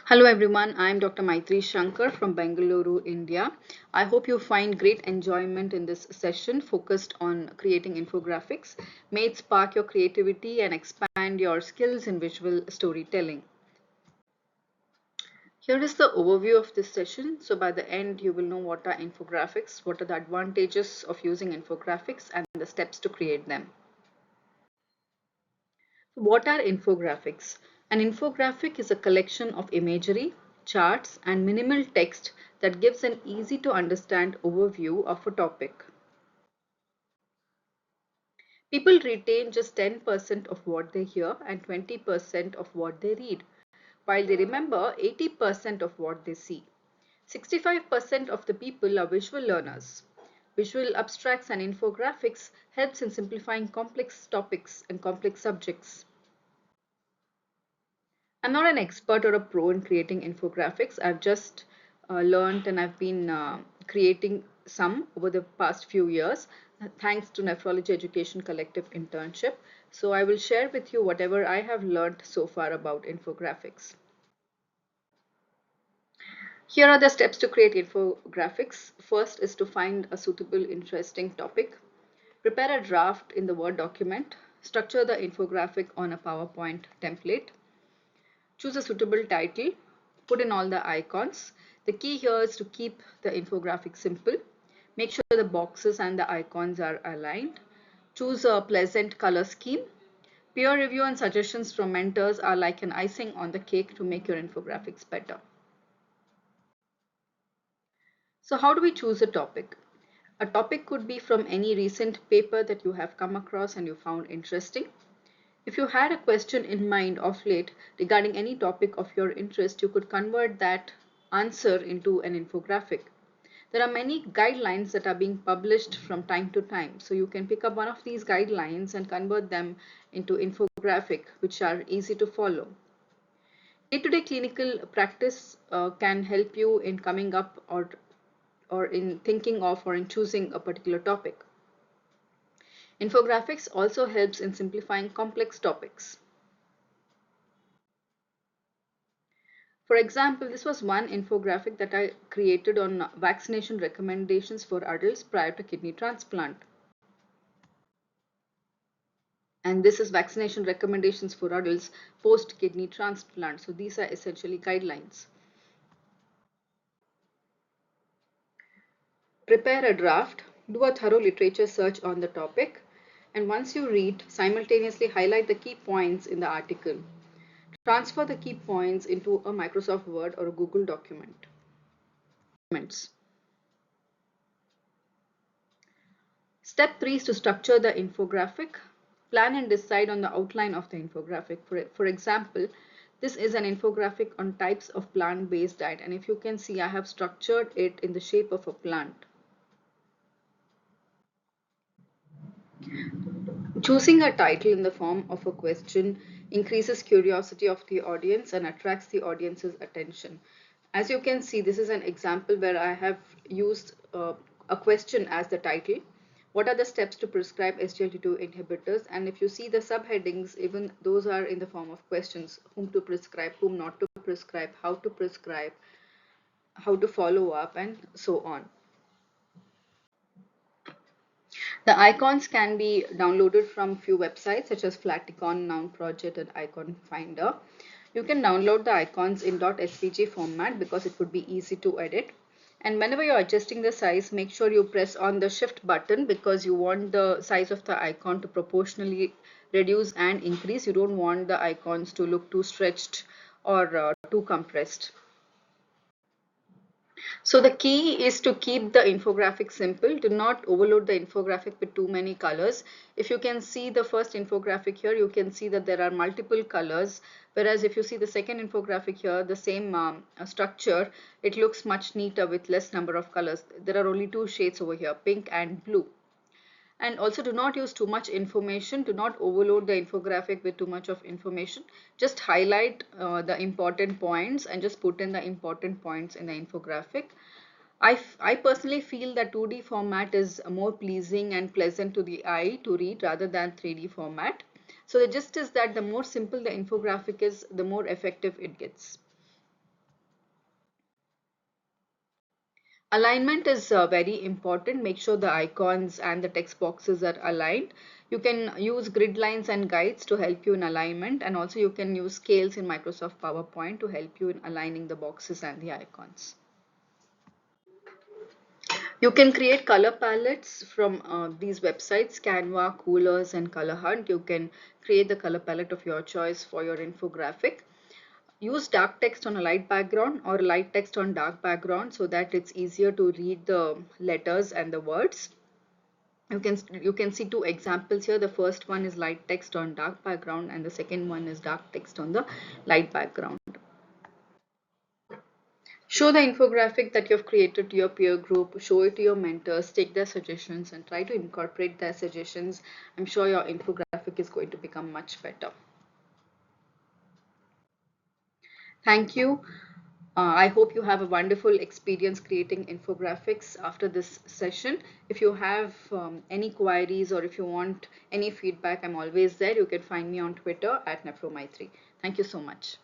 Hello everyone, I am Dr. Maitri Shankar from Bengaluru, India. I hope you find great enjoyment in this session focused on creating infographics. May it spark your creativity and expand your skills in visual storytelling. Here is the overview of this session. So by the end, you will know what are infographics, what are the advantages of using infographics, and the steps to create them. What are infographics? An infographic is a collection of imagery, charts, and minimal text that gives an easy to understand overview of a topic. People retain just 10% of what they hear and 20% of what they read, while they remember 80% of what they see. 65% of the people are visual learners. Visual abstracts and infographics helps in simplifying complex topics and complex subjects. I'm not an expert or a pro in creating infographics. I've just learned and I've been creating some over the past few years thanks to Nephrology Education Collective internship. So I will share with you whatever I have learned so far about infographics. Here are the steps to create infographics. First is to find a suitable, interesting topic. Prepare a draft in the Word document. Structure the infographic on a PowerPoint template. Choose a suitable title, put in all the icons. The key here is to keep the infographic simple. Make sure the boxes and the icons are aligned. Choose a pleasant color scheme. Peer review and suggestions from mentors are like an icing on the cake to make your infographics better. So how do we choose a topic? A topic could be from any recent paper that you have come across and you found interesting. If you had a question in mind of late regarding any topic of your interest, you could convert that answer into an infographic. There are many guidelines that are being published from time to time, so you can pick up one of these guidelines and convert them into infographic, which are easy to follow. Day-to-day clinical practice can help you in coming up or in thinking of or in choosing a particular topic. Infographics also helps in simplifying complex topics. For example, this was one infographic that I created on vaccination recommendations for adults prior to kidney transplant. And this is vaccination recommendations for adults post kidney transplant. So these are essentially guidelines. Prepare a draft, do a thorough literature search on the topic, and once you read, simultaneously highlight the key points in the article. Transfer the key points into a Microsoft Word or a Google document. Step 3 is to structure the infographic. Plan and decide on the outline of the infographic. For example, this is an infographic on types of plant-based diet, and if you can see, I have structured it in the shape of a plant. Choosing a title in the form of a question increases curiosity of the audience and attracts the audience's attention. As you can see, this is an example where I have used a question as the title. What are the steps to prescribe SGLT2 inhibitors? And if you see the subheadings, even those are in the form of questions: whom to prescribe, whom not to prescribe, how to follow up, and so on. The icons can be downloaded from few websites such as Flaticon, Noun Project, and Icon Finder. You can download the icons in .svg format because it would be easy to edit. And whenever you're adjusting the size, make sure you press on the shift button because you want the size of the icon to proportionally reduce and increase. You don't want the icons to look too stretched or too compressed. So the key is to keep the infographic simple. Do not overload the infographic with too many colors. If you can see the first infographic here, you can see that there are multiple colors. Whereas if you see the second infographic here, the same structure, it looks much neater with less number of colors. There are only two shades over here, pink and blue. And also, do not use too much information. Do not overload the infographic with too much of information. Just highlight the important points and just put in the important points in the infographic. I personally feel that 2D format is more pleasing and pleasant to the eye to read rather than 3D format. So the gist is that the more simple the infographic is, the more effective it gets. Alignment is very important. Make sure the icons and the text boxes are aligned. You can use grid lines and guides to help you in alignment, and also you can use scales in Microsoft PowerPoint to help you in aligning the boxes and the icons. You can create color palettes from these websites, Canva, Coolers, and Color Hunt. You can create the color palette of your choice for your infographic. Use dark text on a light background or light text on dark background so that it's easier to read the letters and the words. You can see two examples here. The first one is light text on dark background and the second one is dark text on the light background. Show the infographic that you've created to your peer group, show it to your mentors, take their suggestions and try to incorporate their suggestions. I'm sure your infographic is going to become much better. Thank you. I hope you have a wonderful experience creating infographics after this session. If you have any queries or if you want any feedback, I'm always there. You can find me on Twitter at Nefromaitri. Thank you so much.